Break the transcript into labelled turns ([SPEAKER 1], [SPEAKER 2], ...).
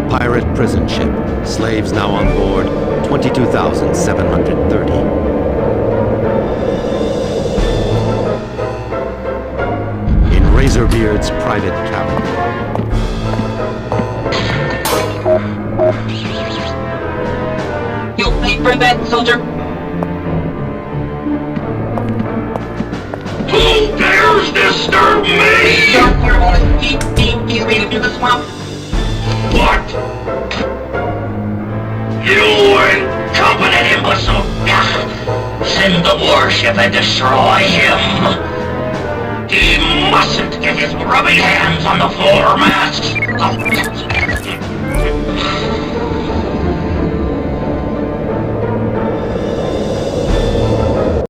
[SPEAKER 1] pirate prison ship. Slaves now on board, 22,730. In Razorbeard's private cabin.
[SPEAKER 2] You'll pay for that, soldier?
[SPEAKER 3] Who dares disturb me?
[SPEAKER 2] Don't worry, he's made it through the swamp.
[SPEAKER 3] What? You incompetent imbecile! Send the warship and destroy him! He mustn't get his grubby hands on the foremast!